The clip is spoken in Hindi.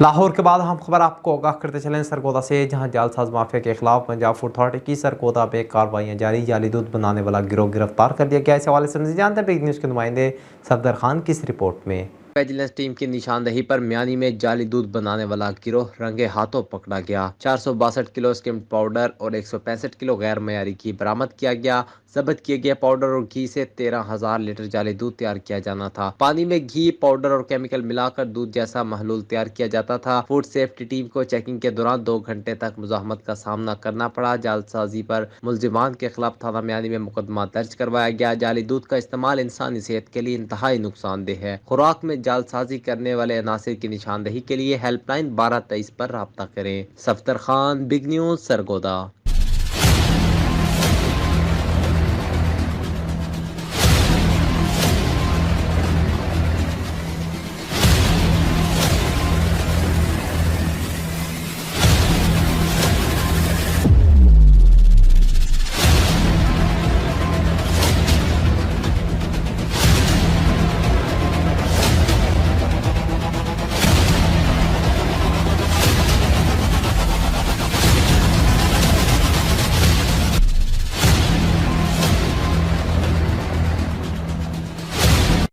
लाहौर के बाद हम खबर आपको आगाह करते चलें सरगोदा से, जहां जालसाज माफिया के खिलाफ पंजाब फूड अथॉरिटी की सरगोदा में कार्रवाइयां जारी। जाली दूध बनाने वाला गिरोह गिरफ्तार कर लिया गया। इस हवाले से जानते हैं बिग न्यूज़ के नुमाइंदे सफदर खान की इस रिपोर्ट में। विजिलेंस टीम की निशानदेही पर म्यानी में जाली दूध बनाने वाला गिरोह रंगे हाथों पकड़ा गया। 462 किलो स्किम्ड पाउडर और 165 किलो गैर मयारी घी बरामद किया गया। जब्त किए गए पाउडर और घी से 13,000 लीटर जाली दूध तैयार किया जाना था। पानी में घी पाउडर और केमिकल मिलाकर दूध जैसा महलूल तैयार किया जाता था। फूड सेफ्टी टीम को चेकिंग के दौरान 2 घंटे तक मुजाहमत का सामना करना पड़ा। जालसाजी पर मुलजिमान के खिलाफ थाना म्यानी में मुकदमा दर्ज करवाया गया। जाली दूध का इस्तेमाल इंसानी सेहत के लिए इंतहाई नुकसानदेह है। खुराक में जालसाजी करने वाले अनासिर की निशानदेही के लिए हेल्पलाइन 1223 पर राब्ता करें। Safdar Khan, big news, Sargodha.